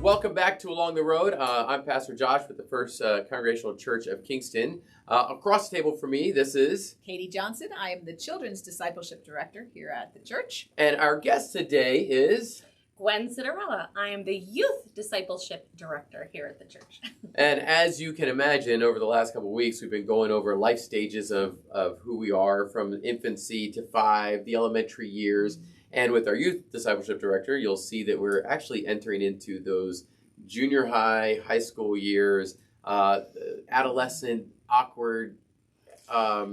Welcome back to Along the Road. I'm Pastor Josh with the First Congregational Church of Kingston. Across the table from me, this is Katie Johnson. I am the Children's Discipleship Director here at the church. And our guest today is Gwen Citarella. I am the Youth Discipleship Director here at the church. And as you can imagine, over the last couple of weeks, we've been going over life stages of who we are, from infancy to 5, the elementary years. And with our Youth Discipleship Director, you'll see that we're actually entering into those junior high, high school years, adolescent, awkward,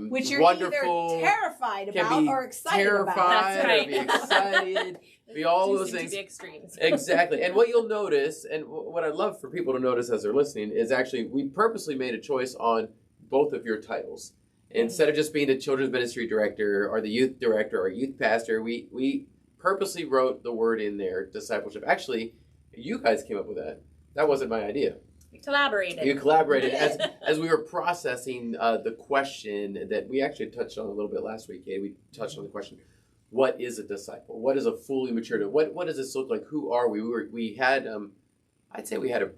which you're wonderful, either terrified about or excited about. That's right. Be excited, be all those things. To the extremes. Exactly. And what you'll notice, and what I'd love for people to notice as they're listening, is actually we purposely made a choice on both of your titles. Instead of just being the children's ministry director or the youth director or youth pastor, we purposely wrote the word in there, discipleship. Actually, you guys came up with that. That wasn't my idea. We collaborated. You collaborated as we were processing the question that we actually touched on a little bit last week. We touched on the question, what is a disciple? What is a fully mature? What does this look like? Who are we? We had, I'd say we had a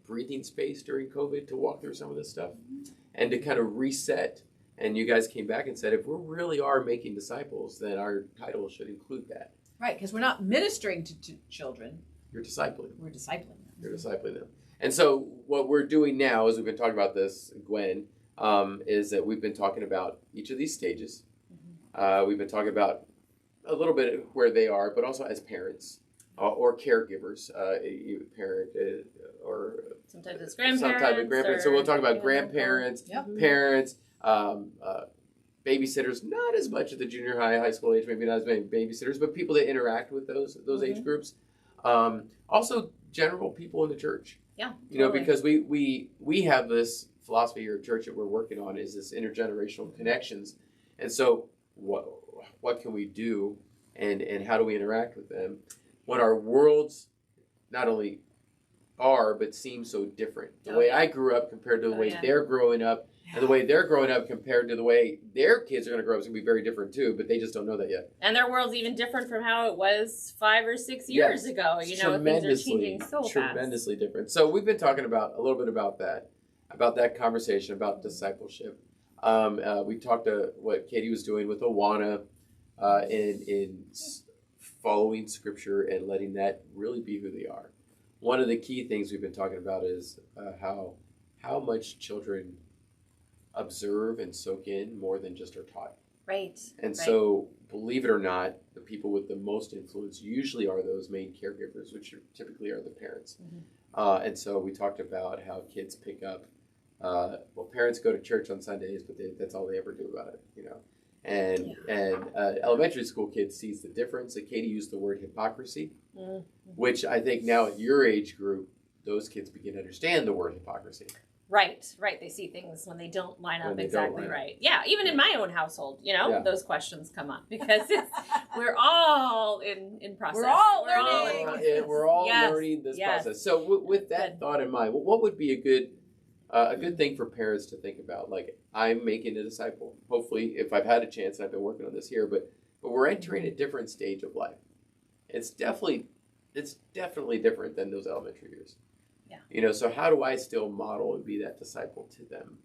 breathing space during COVID to walk through some of this stuff and to kind of reset. And you guys came back and said, if we really are making disciples, then our title should include that. Right, because we're not ministering to children. You're discipling. We're discipling them. You're discipling them. And so what we're doing now, as we've been talking about this, Gwen, is that we've been talking about each of these stages. We've been talking about a little bit of where they are, but also as parents or caregivers, parent or sometimes it's grandparents. Some type of grandparents. So we'll talk about grandparents, parents, babysitters, not as much at the junior high, high school age, maybe not as many babysitters, but people that interact with those age groups. Also general people in the church. Yeah. You know, because we have this philosophy here at church that we're working on is this intergenerational connections. And so what can we do and how do we interact with them when our worlds not only are but seem so different? The way I grew up compared to the way they're growing up. And the way they're growing up compared to the way their kids are going to grow up is going to be very different too, but they just don't know that yet. And their world's even different from how it was 5 or 6 years ago. You know, things are changing so fast. Tremendously different. So we've been talking about a little bit about that conversation, about discipleship. We talked to what Katie was doing with Awana in following Scripture and letting that really be who they are. One of the key things we've been talking about is how much children observe and soak in more than just are taught. Right. And so, believe it or not, the people with the most influence usually are those main caregivers, which typically are the parents. And so we talked about how kids pick up, parents go to church on Sundays, but that's all they ever do about it, you know. And elementary school kids sees the difference. Katie used the word hypocrisy, which I think now at your age group, those kids begin to understand the word hypocrisy. Right. They see things when they don't line up exactly right. Yeah, even in my own household, you know, those questions come up because we're all in process. We're all learning. We're all learning this process. So with that thought in mind, what would be a good thing for parents to think about? Like, I'm making a disciple. Hopefully, if I've had a chance, and I've been working on this here, but we're entering a different stage of life. It's definitely different than those elementary years. Yeah. You know, so how do I still model and be that disciple to them?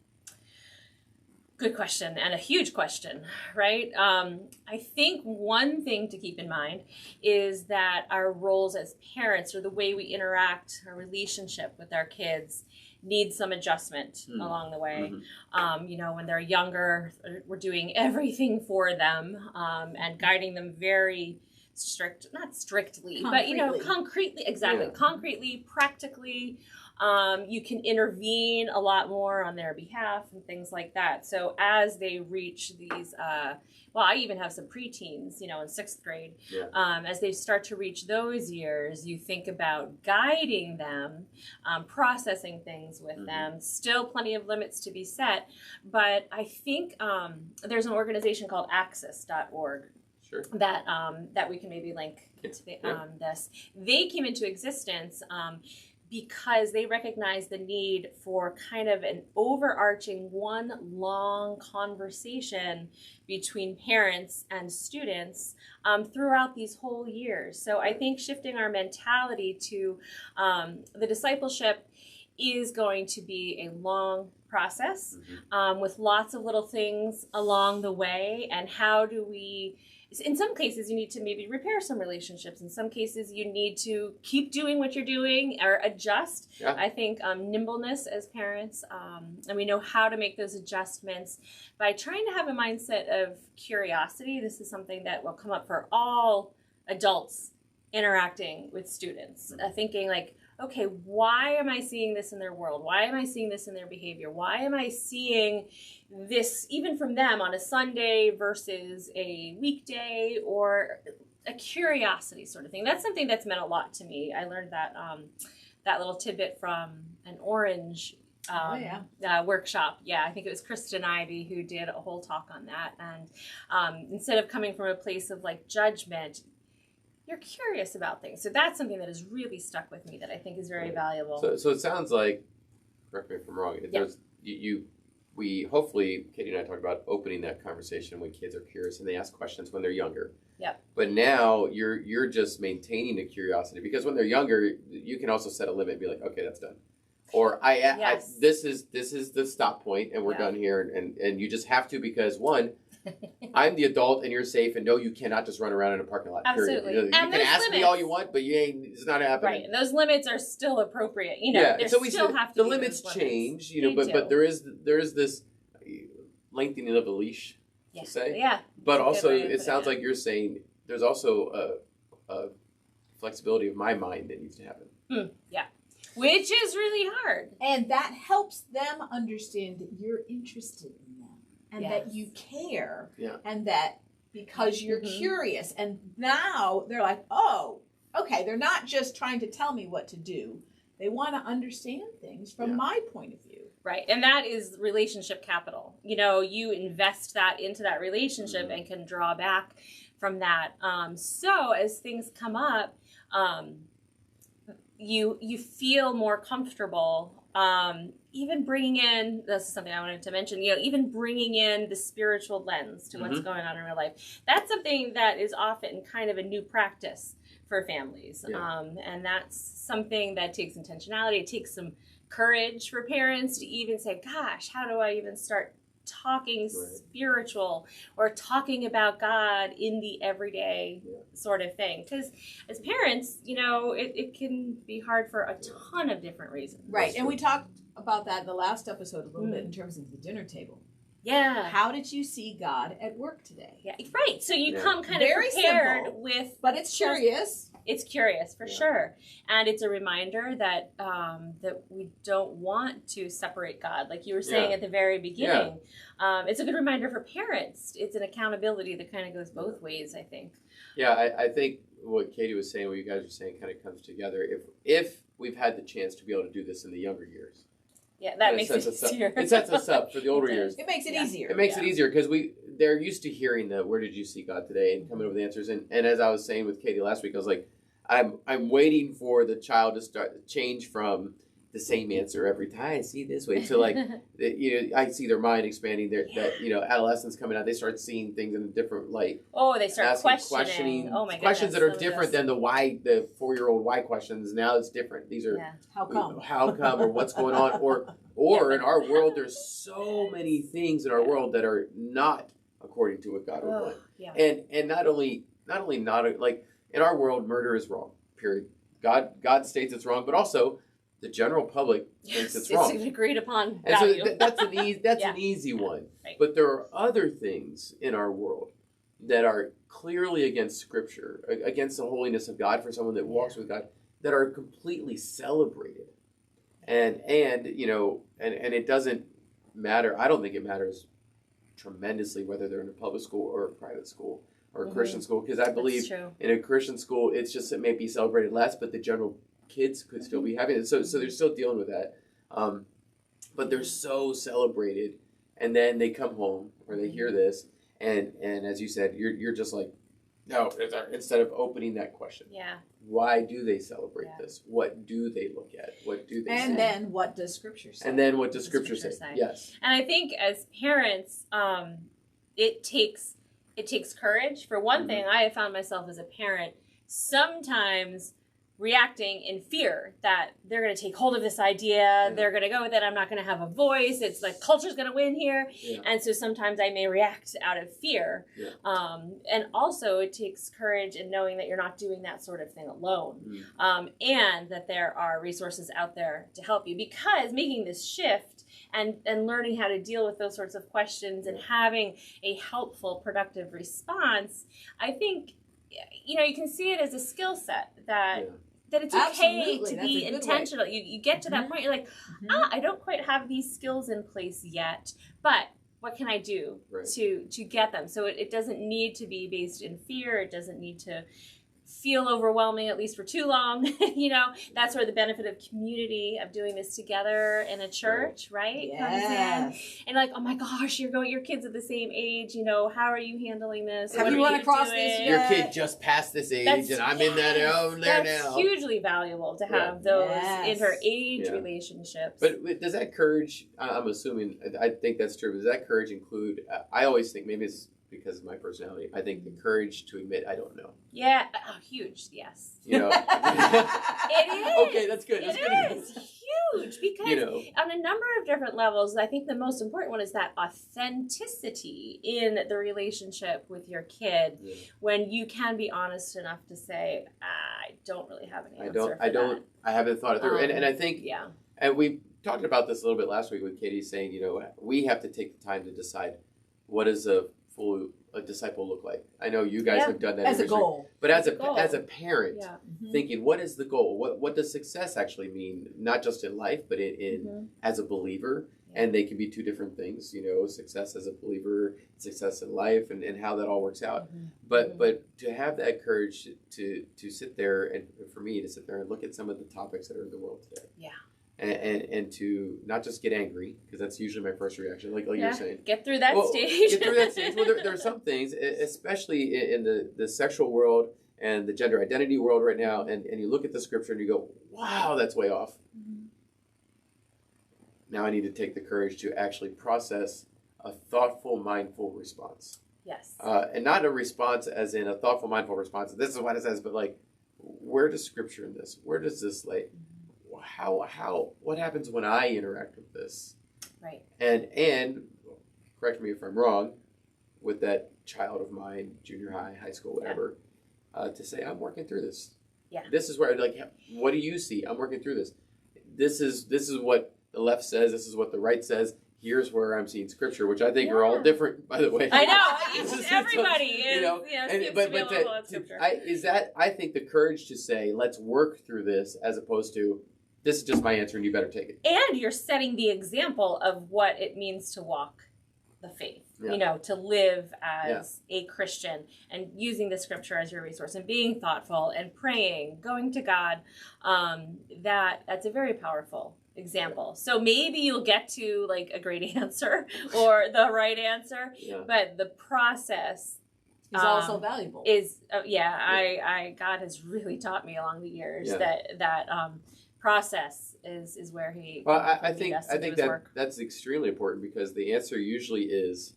Good question, and a huge question, right? I think one thing to keep in mind is that our roles as parents, or the way we interact, our relationship with our kids, needs some adjustment along the way. You know, when they're younger, we're doing everything for them and guiding them very not strictly, but, you know, concretely, concretely, practically. You can intervene a lot more on their behalf and things like that. So as they reach these, I even have some preteens, you know, in 6th grade. As they start to reach those years, you think about guiding them, processing things with them. Still plenty of limits to be set. But I think there's an organization called access.org. Sure. That we can maybe link to this. They came into existence because they recognize the need for kind of an overarching one long conversation between parents and students throughout these whole years. So I think shifting our mentality to the discipleship is going to be a long process with lots of little things along the way. And how do we, in some cases, you need to maybe repair some relationships. In some cases, you need to keep doing what you're doing or adjust. Yeah. I think nimbleness as parents, and we know how to make those adjustments by trying to have a mindset of curiosity. This is something that will come up for all adults interacting with students, thinking like, okay, why am I seeing this in their world? Why am I seeing this in their behavior? Why am I seeing this even from them on a Sunday versus a weekday, or a curiosity sort of thing? That's something that's meant a lot to me. I learned that that little tidbit from an Orange workshop. Yeah, I think it was Kristen Ivy who did a whole talk on that. And instead of coming from a place of like judgment, you're curious about things. So that's something that has really stuck with me that I think is very valuable. So it sounds like, correct me if I'm wrong, there's we hopefully, Katie and I talked about opening that conversation when kids are curious and they ask questions when they're younger. Yep. But now you're just maintaining the curiosity, because when they're younger, you can also set a limit and be like, okay, that's done. Or this is the stop point and we're done here, and you just have to, because one, I'm the adult and you're safe, and no, you cannot just run around in a parking lot. Absolutely. You can ask me all you want, but it's not happening. Right, and those limits are still appropriate. So we still have to. The limits change, but there is this lengthening of the leash, to say. Yeah. But also, it sounds like you're saying there's also a flexibility of my mind that needs to happen. Yeah. Which is really hard. And that helps them understand that you're interested in them and that you care and that because you're curious. And now they're like, oh, okay, they're not just trying to tell me what to do. They want to understand things from my point of view. Right. And that is relationship capital. You invest that into that relationship and can draw back from that. So as things come up, you feel more comfortable, even bringing in, this is something I wanted to mention, even bringing in the spiritual lens to what's going on in real life. That's something that is often kind of a new practice for families. And that's something that takes intentionality. It takes some courage for parents to even say, gosh, how do I even start talking spiritual or talking about God in the everyday sort of thing? Because as parents, it can be hard for a ton of different reasons. Right. And we talked about that in the last episode a little bit in terms of the dinner table. Yeah. How did you see God at work today? Yeah. Right. So you come kind of very prepared simple, with, but it's curious. It's curious for sure, and it's a reminder that that we don't want to separate God, like you were saying at the very beginning. It's a good reminder for parents. It's an accountability that kind of goes both ways, I think. Yeah, I think what Katie was saying, what you guys are saying, kind of comes together. If we've had the chance to be able to do this in the younger years. Yeah, that makes it easier. It sets us up for the older years. It makes it easier. It makes it easier because they're used to hearing the "Where did you see God today?" and coming up with answers. And as I was saying with Katie last week, I was like, I'm waiting for the child to start to change from the same answer every time I see this way to like I see their mind expanding. Adolescents coming out, they start seeing things in a different light. Oh, they start questioning. Oh my goodness, questions that are different than the 4-year-old why questions. Now it's different. These are how come, or what's going on, or in our world, there's so many things in our world that are not according to what God would want. Yeah. And not only not like in our world, murder is wrong. Period. God states it's wrong, but also the general public thinks it's wrong. It's an agreed upon and value. So that's an easy one. Right. But there are other things in our world that are clearly against Scripture, against the holiness of God for someone that walks with God, that are completely celebrated. And it doesn't matter. I don't think it matters tremendously whether they're in a public school or a private school or a Christian school, because I believe in a Christian school, it's just it may be celebrated less, but the general kids could still be having it. So they're still dealing with that. But they're so celebrated, and then they come home or they hear this, and as you said, you're just like, No, instead of opening that question. Yeah. Why do they celebrate this? What do they look at? What do they say? And then what does Scripture say? And then what does Scripture say? Yes. And I think as parents, it takes courage. For one thing, I have found myself as a parent sometimes reacting in fear that they're going to take hold of this idea, they're going to go with it, I'm not going to have a voice, it's like culture's going to win here. And so sometimes I may react out of fear. And also it takes courage in knowing that you're not doing that sort of thing alone, and that there are resources out there to help you, because making this shift and learning how to deal with those sorts of questions and having a helpful, productive response, I think, you can see it as a skill set that it's okay to be intentional. You get to that point, you're like, I don't quite have these skills in place yet, but what can I do to get them? So it doesn't need to be based in fear. It doesn't need to feel overwhelming, at least for too long. That's where the benefit of community, of doing this together in a church, right? Comes in. And like, oh my gosh, your kids are the same age, how are you handling this? Have you run across this yet? Your kid just passed this age, and I'm in that now. That's hugely valuable to have those inter-age relationships. But does that courage, I'm assuming, I think that's true, but does that courage include, I always think, maybe it's because of my personality, I think the courage to admit I don't know. Yeah, huge, yes. It is. Okay, that's good. It is huge, because on a number of different levels, I think the most important one is that authenticity in the relationship with your kid, when you can be honest enough to say, I don't really have an answer for that. I haven't thought it through. And I think, and we talked about this a little bit last week with Katie saying, we have to take the time to decide what does a disciple look like. I know you guys have done that as a goal, but as a parent, thinking, what is the goal? What does success actually mean? Not just in life, but in as a believer. And they can be two different things. Success as a believer, success in life, and how that all works out. But to have that courage to sit there, and for me to sit there and look at some of the topics that are in the world today. And to not just get angry, because that's usually my first reaction, like you're saying. Get through that stage. Get through that stage. Well, there are some things, especially in the sexual world and the gender identity world right now, and you look at the Scripture and you go, wow, that's way off. Now I need to take the courage to actually process a thoughtful, mindful response. Yes. And not a response as in a thoughtful, mindful response. This is what it says, but where does Scripture in this? Where does this lay? What happens when I interact with this? Right. And correct me if I'm wrong, with that child of mine, junior high, high school, whatever, to say, I'm working through this. Yeah. This is where what do you see? I'm working through this. This is what the left says. This is what the right says. Here's where I'm seeing Scripture, which I think are all different, by the way. I know. Everybody is, I think the courage to say, let's work through this, as opposed to, this is just my answer and you better take it. And you're setting the example of what it means to walk the faith, to live as a Christian, and using the Scripture as your resource, and being thoughtful and praying, going to God. That's a very powerful example. So maybe you'll get to a great answer or the right answer, but the process is also valuable. God has really taught me along the years that process is where he. Well, I think that's extremely important, because the answer usually is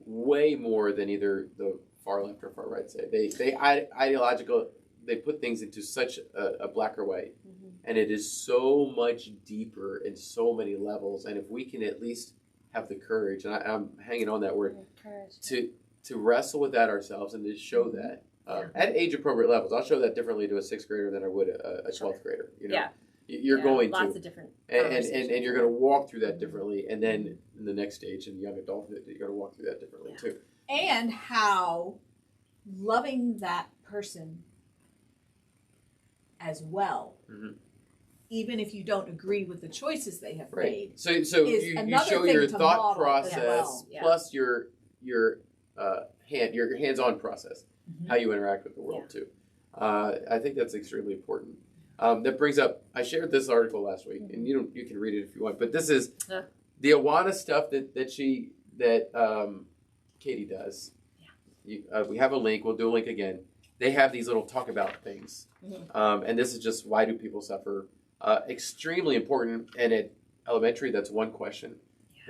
way more than either the far left or far right say. They ideological. They put things into such a black or white, and it is so much deeper in so many levels. And if we can at least have the courage, and I'm hanging on that word, to wrestle with that ourselves and to show that. At age-appropriate levels. I'll show that differently to a 6th grader than I would a 12th grader. You're going lots to. of different and you're going to walk through that differently. And then in the next stage, in young adulthood, you're going to walk through that differently too. And how loving that person as well, even if you don't agree with the choices they have made. So you show your thought process plus your hands-on process, how you interact with the world too. I think that's extremely important. That brings up, I shared this article last week, and you can read it if you want, but this is the Awana stuff that Katie does. we have a link. We'll do a link again. They have these little talk about things. And this is just why do people suffer? Extremely important. And at elementary, that's one question.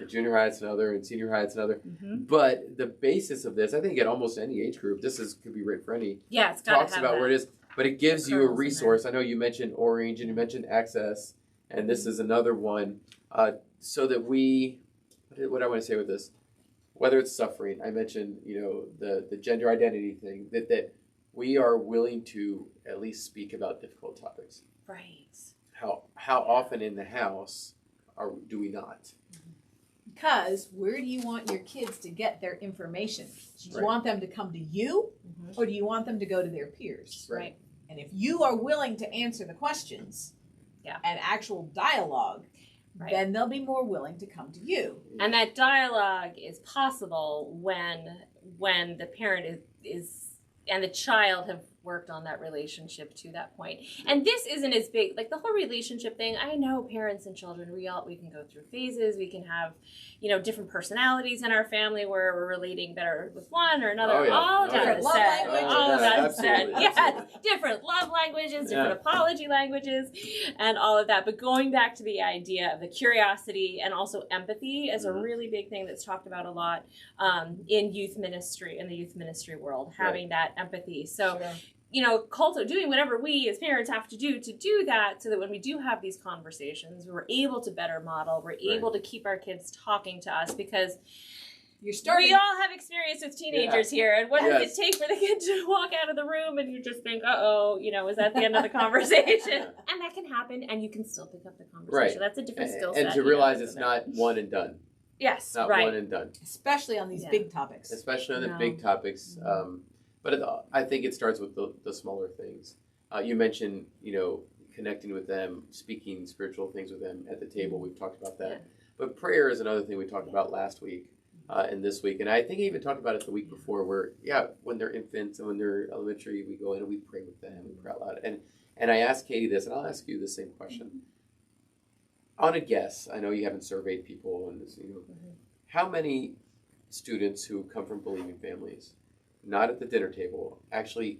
At junior high, it's another. And senior high, it's another. But the basis of this, I think at almost any age group, could be written for any. Yeah, it's talks about where it is. But it gives you a resource. I know you mentioned Orange and you mentioned Access. And this is another one. So that what I want to say with this, whether it's suffering, I mentioned, the gender identity thing, that we are willing to at least speak about difficult topics. Right. How often in the house do we not? Because where do you want your kids to get their information? Do you want them to come to you, or do you want them to go to their peers? Right. And if you are willing to answer the questions and actual dialogue, then they'll be more willing to come to you. And that dialogue is possible when the parent is and the child have worked on that relationship to that point. And this isn't as big, like the whole relationship thing. I know parents and children, we can go through phases. We can have, different personalities in our family where we're relating better with one or another. All different love languages. All of that said. Yeah, different love languages, different apology languages, and all of that. But going back to the idea of the curiosity and also empathy is a really big thing that's talked about a lot in youth ministry, in the youth ministry world, having that empathy. So, doing whatever we as parents have to do that, so that when we do have these conversations, we're able to better model, we're able to keep our kids talking to us, because we all have experience with teenagers here, and what does it take for the kid to walk out of the room and you just think, is that the end of the conversation? And that can happen, and you can still pick up the conversation. That's a different skill set. And to realize it's not one and done. Yes, not one and done. Especially on these big topics. Especially on the big topics. But I think it starts with the smaller things. You mentioned, connecting with them, speaking spiritual things with them at the table. We've talked about that. But prayer is another thing we talked about last week and this week. And I think I even talked about it the week before where, when they're infants and when they're elementary, we go in and we pray with them. We pray out loud. And I asked Katie this, and I'll ask you the same question. On a guess, I know you haven't surveyed people, and how many students who come from believing families, not at the dinner table, actually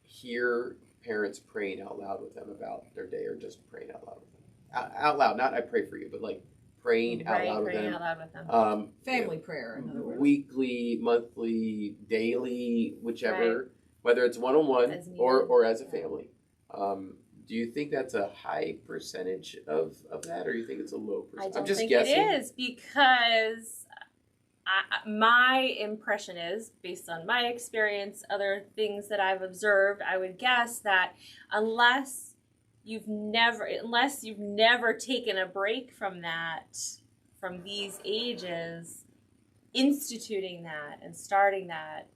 hear parents praying out loud with them about their day, or just praying out loud with them? Out loud, not I pray for you, but like praying out loud with them. Family prayer, in other words. Weekly, monthly, daily, whichever, whether it's one-on-one or as a family. Do you think that's a high percentage of that, or do you think it's a low percentage? I'm just guessing. It is, because my impression is, based on my experience, other things that I've observed, I would guess that unless you've never taken a break from these ages, instituting that and starting that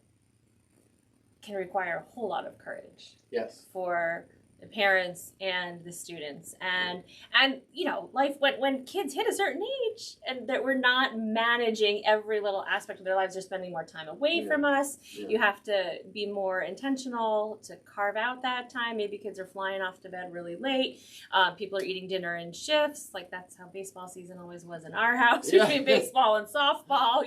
can require a whole lot of courage. Yes. For the parents and the students, and life, when kids hit a certain age and that we're not managing every little aspect of their lives, they're spending more time away from us. You have to be more intentional to carve out that time. Maybe kids are flying off to bed really late. People are eating dinner in shifts. Like that's how baseball season always was in our house, between baseball and softball.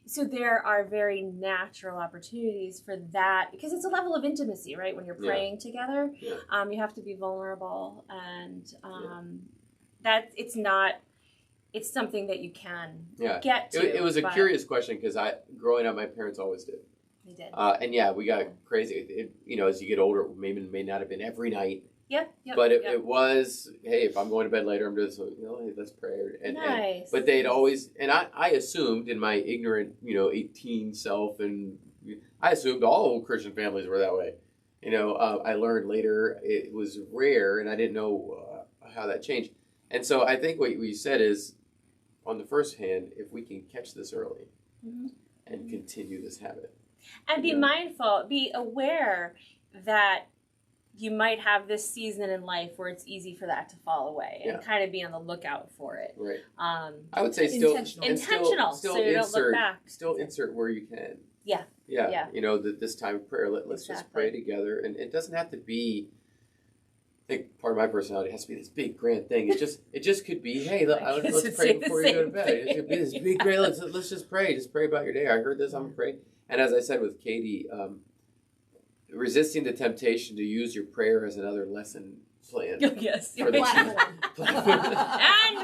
So there are very natural opportunities for that, because it's a level of intimacy, right? When you're praying together, you have to be vulnerable, and that it's something that you can get to. It was a curious question, because growing up, my parents always did. They did. And we got crazy. As you get older, it may not have been every night. But it was, hey, if I'm going to bed later, I'm just, hey, let's pray. Nice. But they'd always, and I assumed in my ignorant, 18 self, and I assumed all Christian families were that way. I learned later it was rare, and I didn't know how that changed. And so I think what you said is, on the first hand, if we can catch this early and continue this habit. And be mindful, be aware that you might have this season in life where it's easy for that to fall away, and kind of be on the lookout for it. Right. I would say still intentional, still so you insert, don't look back. Still insert where you can. Yeah. This time of prayer, let's just pray together, and it doesn't have to be I think part of my personality has to be this big grand thing. It just could be, hey, let's pray before you go to bed. It could be this big grand. Let's just pray. Just pray about your day. I heard this. I'm gonna pray. And as I said with Katie, resisting the temptation to use your prayer as another lesson plan. Yes. For the And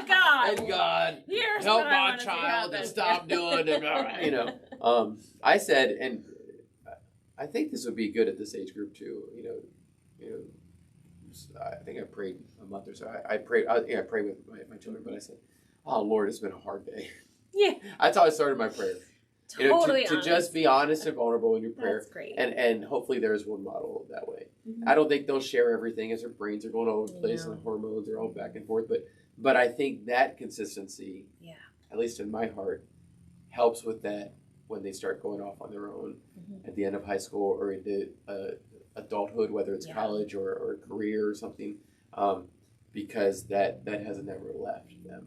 God. And God, Here's help what I my wanna see child to happen. stop doing it. I said, and I think this would be good at this age group too. I think I prayed a month or so. I prayed with my children, but I said, "Oh Lord, it's been a hard day." Yeah. That's how I started my prayer. Totally to just be honest and vulnerable in your prayer. That's great. And hopefully there's one model that way. Mm-hmm. I don't think they'll share everything as their brains are going all over the place and the hormones are all back and forth. But I think that consistency, at least in my heart, helps with that when they start going off on their own at the end of high school or into adulthood, whether it's college or a career or something, because that has never left them.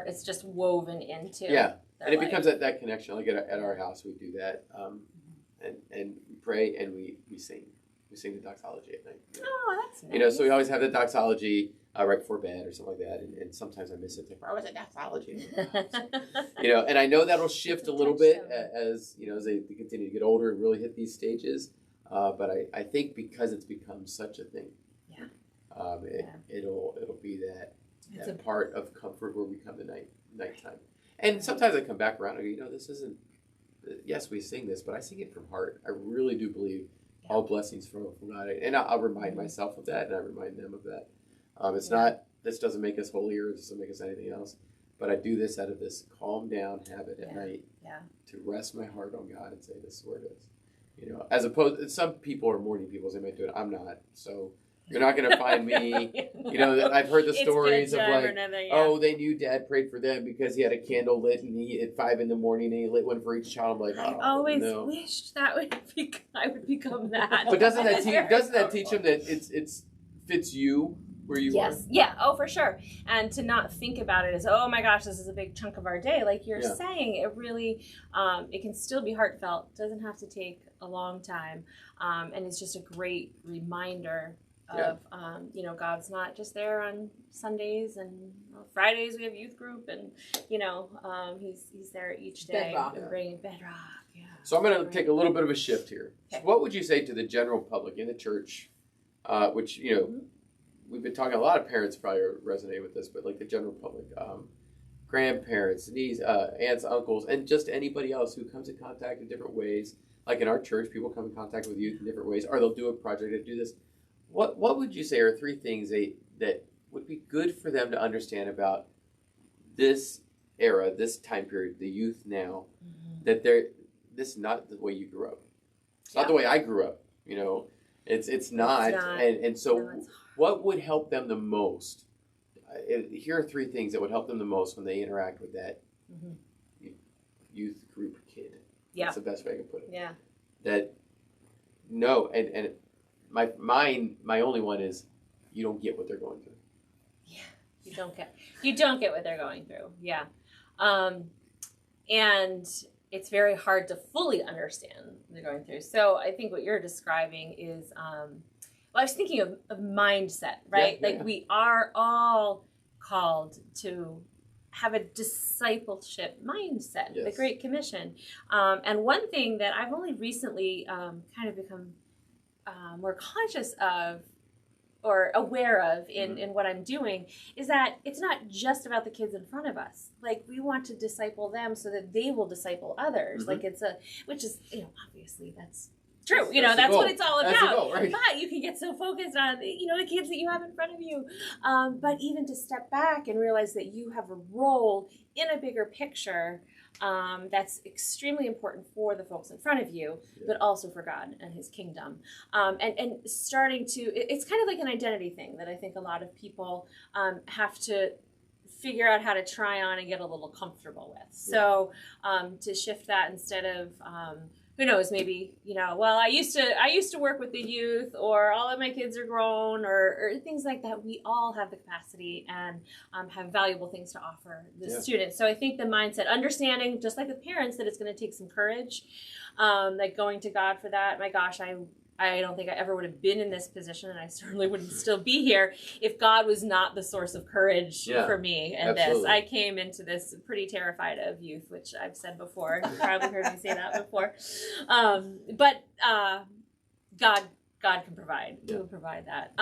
It's just woven into and it life. becomes that connection. Like at our house, we do that, and we pray and we sing. We sing the doxology at night. Oh, that's nice. So we always have the doxology right before bed or something like that. And sometimes I miss it. Where was the doxology? And I know that'll shift a little bit as they continue to get older and really hit these stages. But I think because it's become such a thing, it'll be that part of comfort where we come to nighttime. And sometimes I come back around and go, this isn't, yes, we sing this, but I sing it from heart. I really do believe all blessings from God. And I'll remind myself of that, and I remind them of that. It's not, this doesn't make us holier, this doesn't make us anything else, but I do this out of this calm down habit at night to rest my heart on God and say, this is where it is. As opposed, some people are morning people, so they might do it. I'm not, so you're not going to find me, I've heard the stories of like, they knew Dad prayed for them because he had a candle lit and he at 5 a.m. and he lit one for each child. I'm like, I always wished that I would become that. But doesn't that teach him that it's fits you where you are? Yeah. Oh, for sure. And to not think about it as, oh my gosh, this is a big chunk of our day. Like you're saying, it really, it can still be heartfelt. It doesn't have to take a long time. And it's just a great reminder of God's not just there on Sundays and Fridays we have youth group and he's there each day bringing bedrock. So I'm going to take a little bit of a shift here. So what would you say to the general public in the church, which we've been talking, a lot of parents probably resonate with this, but like the general public, grandparents, nieces, aunts, uncles, and just anybody else who comes in contact in different ways. Like in our church, people come in contact with youth in different ways, or they'll do a project to do this. What would you say are 3 things that would be good for them to understand about this era, this time period, the youth now, that this is not the way you grew up. It's not the way I grew up. It's not. And so what would help them the most? Here are 3 things that would help them the most when they interact with that youth group kid. That's the best way I can put it. Yeah. That and my only one is you don't get what they're going through. Yeah, you don't get what they're going through. Yeah, and it's very hard to fully understand what they're going through. So I think what you're describing is, I was thinking of mindset, right? We are all called to have a discipleship mindset, the Great Commission. And one thing that I've only recently kind of become more conscious of or aware of in what I'm doing is that it's not just about the kids in front of us. Like we want to disciple them so that they will disciple others. Like which is, obviously that's true. That's what it's all about. That's the goal, right? But you can get so focused on, the kids that you have in front of you. But even to step back and realize that you have a role in a bigger picture that's extremely important for the folks in front of you, but also for God and his kingdom. And starting to, it's kind of like an identity thing that I think a lot of people have to figure out how to try on and get a little comfortable with. So to shift that instead of, who knows, maybe, I used to work with the youth, or all of my kids are grown, or things like that. We all have the capacity and have valuable things to offer the students. So I think the mindset, understanding, just like with parents, that it's going to take some courage, like going to God for that. My gosh, I don't think I ever would have been in this position, and I certainly wouldn't still be here if God was not the source of courage for me and this. I came into this pretty terrified of youth, which I've said before. You've probably heard me say that before. But God can provide. He will provide that.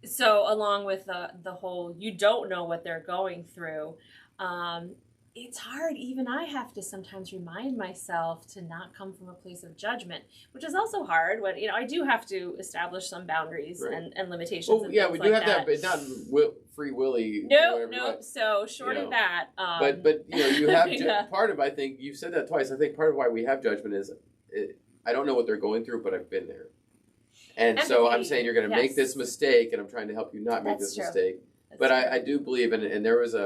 So along with the whole, you don't know what they're going through, it's hard. Even I have to sometimes remind myself to not come from a place of judgment, which is also hard. When I do have to establish some boundaries and limitations. Well, and yeah, things we do like have that. that, but not free willy. No. So short of that. But you have part of. I think you've said that twice. I think part of why we have judgment is I don't know what they're going through, but I've been there. And empathy. So I'm saying you're going to make this mistake, and I'm trying to help you not make this mistake. But I do believe, and there was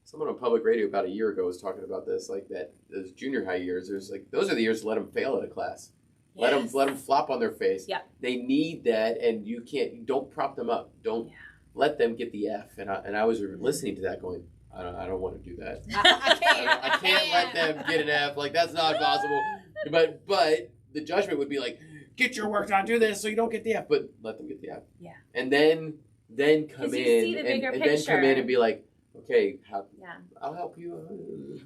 someone on public radio about a year ago was talking about this, like that those junior high years. There's like those are the years to let them fail at a class, let them flop on their face. Yeah. They need that, and you don't prop them up. Don't let them get the F. And I was listening to that, going, I don't want to do that. I can't let them get an F. Like that's not possible. But the judgment would be like, get your work done, do this so you don't get the F, but let them get the F. Yeah. And then come in and then come in and be like, okay, I'll help you.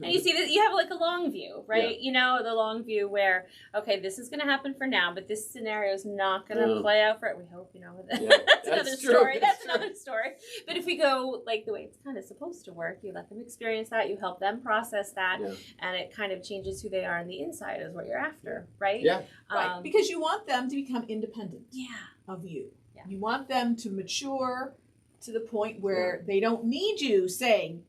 And you see that you have like a long view, right? Yeah. The long view where, okay, this is going to happen for now, but this scenario is not going to play out for it. We hope, that's another story. That's another story. But if we go like the way it's kind of supposed to work, you let them experience that, you help them process that, and it kind of changes who they are on the inside is what you're after, right? Yeah. Right. Because you want them to become independent of you. Yeah. You want them to mature to the point where they don't need you saying,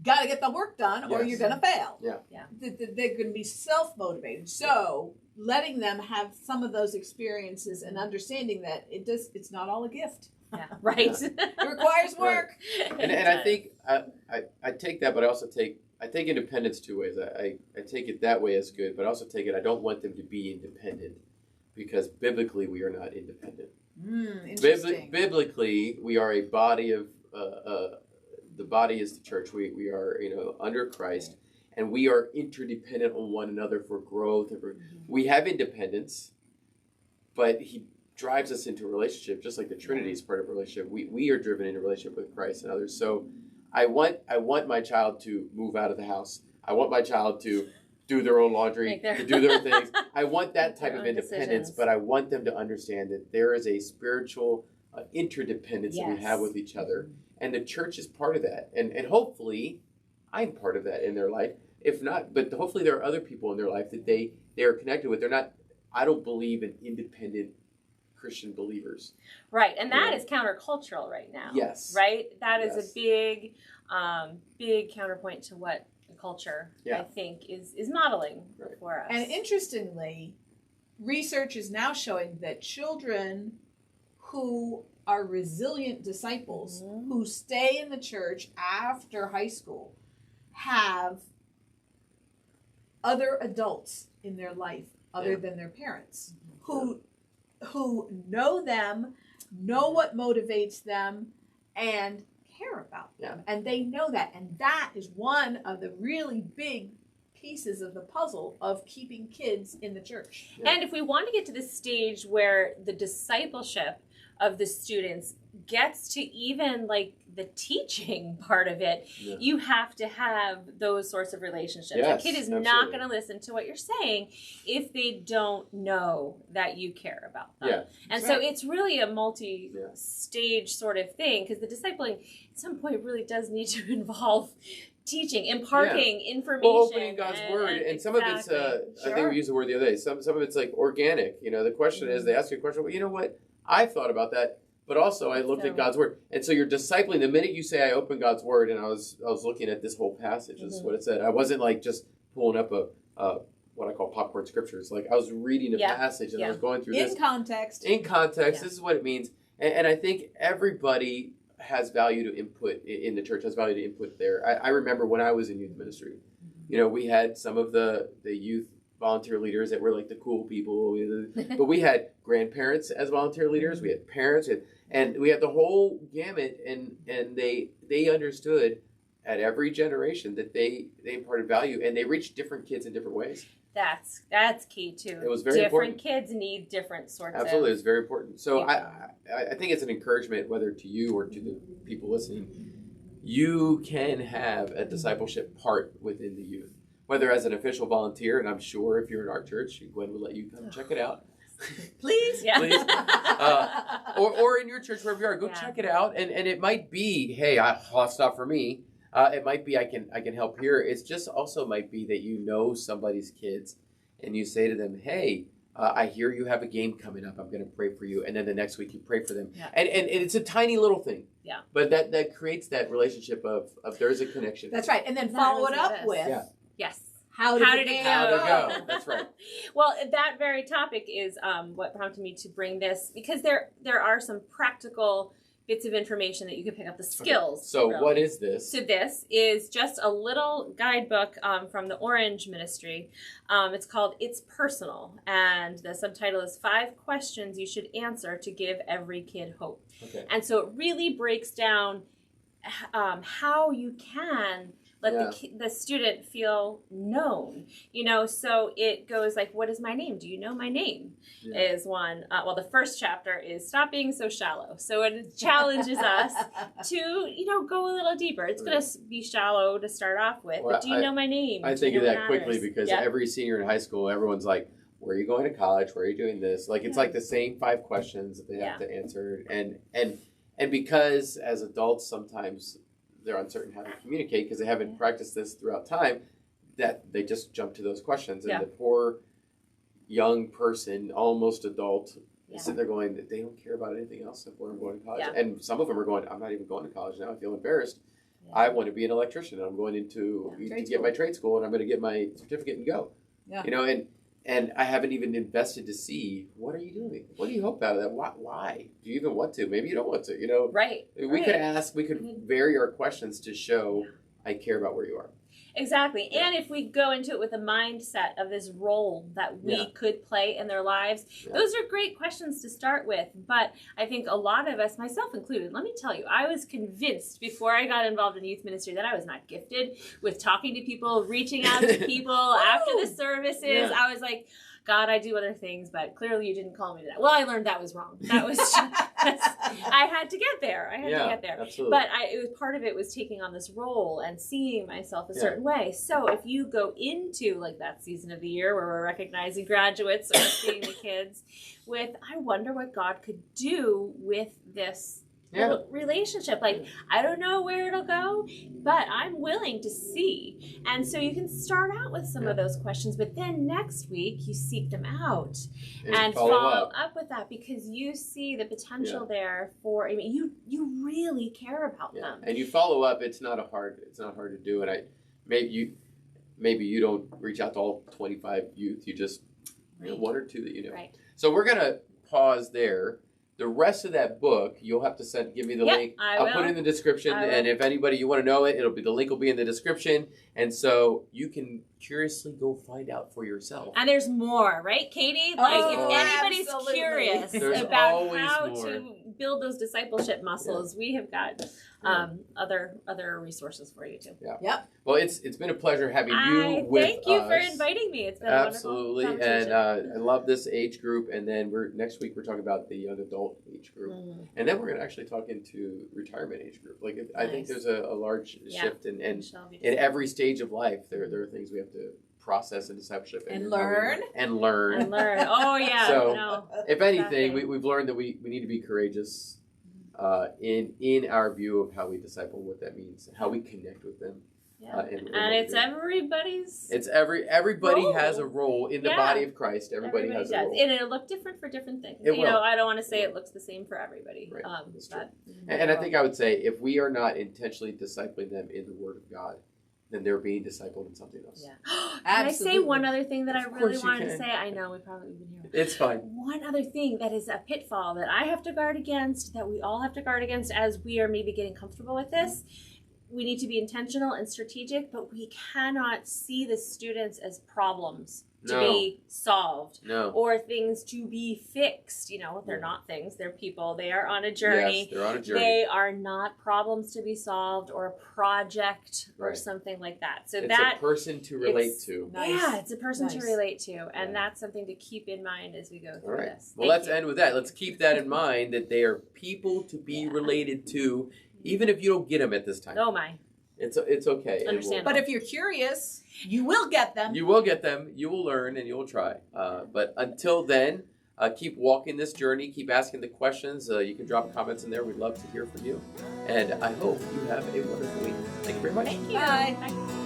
got to get the work done or you're going to fail. Yeah. They're going to be self-motivated. So letting them have some of those experiences and understanding that it's not all a gift. Yeah. Right. It requires work. Right. And I think I take that, but I also take independence two ways. I take it that way as good, but I also take it I don't want them to be independent because biblically we are not independent. Interesting. Biblically, we are a body of the body is the church. We are under Christ, and we are interdependent on one another for growth. We have independence, but He drives us into a relationship, just like the Trinity is part of a relationship. We are driven into a relationship with Christ and others. So I want my child to move out of the house. I want my child to do their own laundry, to do their things. I want that type of independence, but I want them to understand that there is a spiritual interdependence that we have with each other. And the church is part of that. And hopefully, I'm part of that in their life. If not, but hopefully there are other people in their life that they are connected with. They're not, I don't believe in independent Christian believers. Right, and that is countercultural right now. Yes. Right? That is a big counterpoint to what culture, I think, is modeling for us. And interestingly, research is now showing that children who are resilient disciples, who stay in the church after high school, have other adults in their life other than their parents, who know them, know what motivates them, and care about them, and they know that, and that is one of the really big pieces of the puzzle of keeping kids in the church. And if we want to get to the stage where the discipleship of the students gets to even like the teaching part of it, you have to have those sorts of relationships. Yes, the kid is not going to listen to what you're saying if they don't know that you care about them. And so it's really a multi-stage sort of thing, because the discipling at some point really does need to involve teaching, imparting information. Well, opening God's word. And some of it's, I think we used the word the other day, some of it's like organic. The question is, they ask you a question, well, you know what? I thought about that. But also, I looked at God's word, and so you're discipling. The minute you say, "I opened God's word," and I was looking at this whole passage, is what it said. I wasn't like just pulling up a what I call popcorn scriptures. Like I was reading a passage, and I was going through this in context. In context, this is what it means, and I think everybody has value to input in the church. Has value to input there. I remember when I was in youth ministry, we had some of the youth volunteer leaders that were like the cool people, but we had grandparents as volunteer leaders. We had parents, and we had the whole gamut, and they understood at every generation that they imparted value, and they reached different kids in different ways. That's key too. It was very different important. Kids need different sorts Absolutely, of. it's very important. So people. I think it's an encouragement, whether to you or to the people listening. You can have a discipleship part within the youth, whether as an official volunteer, and I'm sure if you're in our church, Gwen will let you come check it out. Please. Yeah. Please. Or in your church, wherever you are, go check it out. And it might be, hey, it's not for me. It might be I can help here. It's just also might be that you know somebody's kids and you say to them, hey, I hear you have a game coming up. I'm going to pray for you. And then the next week you pray for them. Yeah. And it's a tiny little thing. Yeah. But that creates that relationship of there's a connection. That's right. And then follow it up with. Yeah. Yes. How did it go? That's right. Well, that very topic is what prompted me to bring this, because there are some practical bits of information that you can pick up, the skills. Okay. So really. what is this? So this is just a little guidebook from the Orange Ministry. It's called It's Personal, and the subtitle is 5 Questions You Should Answer to Give Every Kid Hope. Okay. And so it really breaks down how you can let the student feel known, so it goes like, what is my name? Do you know my name? Is one. Well, the first chapter is stop being so shallow. So it challenges us to, go a little deeper. It's going to be shallow to start off with, but do you know my name? I think of that quickly because every senior in high school, everyone's like, where are you going to college? Where are you doing this? Like, it's like the same 5 questions that they have to answer. And because as adults, sometimes they're uncertain how to communicate because they haven't practiced this throughout time, that they just jump to those questions. And the poor young person, almost adult, is sitting there going, they don't care about anything else except where I'm going to college. And some of them are going, I'm not even going to college now. I feel embarrassed. I want to be an electrician. And I'm going to get my trade school, and I'm going to get my certificate and go. And I haven't even invested to see, what are you doing? What do you hope out of that? Why? Do you even want to? Maybe you don't want to, Right. We could ask, we could vary our questions to show I care about where you are. Exactly. Yeah. And if we go into it with a mindset of this role that we could play in their lives, those are great questions to start with. But I think a lot of us, myself included, let me tell you, I was convinced before I got involved in youth ministry that I was not gifted with talking to people, reaching out to people after the services. Yeah. I was like, God, I do other things, but clearly you didn't call me to that. Well, I learned that was wrong. That was I had to get there. Absolutely. But it was part of it was taking on this role and seeing myself a certain way. So if you go into like that season of the year where we're recognizing graduates or seeing the kids with, I wonder what God could do with this relationship. Like, I don't know where it'll go, but I'm willing to see. And so you can start out with some of those questions, but then next week you seek them out and follow up with that, because you see the potential there for, you really care about them. And you follow up. It's not hard to do. And maybe you don't reach out to all 25 youth. You just one or two that you know. Right. So we're gonna pause there. The rest of that book, you'll have to give me the link. I'll put it in the description. And if anybody, you want to know it, the link will be in the description. And so you can curiously go find out for yourself. And there's more, right, Katie? Like, if anybody's curious about how to build those discipleship muscles, we have got other resources for you too. Yeah. Yep. Well, it's been a pleasure having you with us. Thank you for inviting me. It's been absolutely, and I love this age group. And then next week we're talking about the young adult age group, and then we're going to actually talk into retirement age group. Like I think there's a large shift, and in every stage of life, there are things we have to process in discipleship and learn. Oh yeah. So if anything, we've learned that we need to be courageous in our view of how we disciple, what that means, how we connect with them. Yeah. And it's everybody's. It's everybody has a role in the body of Christ. Everybody has a role, and it'll look different for different things. I don't want to say it looks the same for everybody. Right. And I think I would say if we are not intentionally discipling them in the Word of God, then they're being discipled in something else. Yeah. Can I say one other thing that I really wanted to say? I know we probably been here. It's fine. One other thing that is a pitfall that I have to guard against, that we all have to guard against as we are maybe getting comfortable with this. We need to be intentional and strategic, but we cannot see the students as problems to be solved. No. Or things to be fixed. They're not things. They're people. They are on a journey. Yes, they're on a journey. They are not problems to be solved or a project or something like that. So it's a person to relate to. Nice. Yeah, it's a person to relate to. And Yeah. that's something to keep in mind as we go through this. Well, let's end with that. Let's keep that in mind, that they are people to be related to, even if you don't get them at this time. Oh, my. It's okay. Understandable. But if you're curious, you will get them. You will get them. You will learn, and you will try. But until then, keep walking this journey. Keep asking the questions. You can drop comments in there. We'd love to hear from you. And I hope you have a wonderful week. Thank you very much. Thank you. Bye.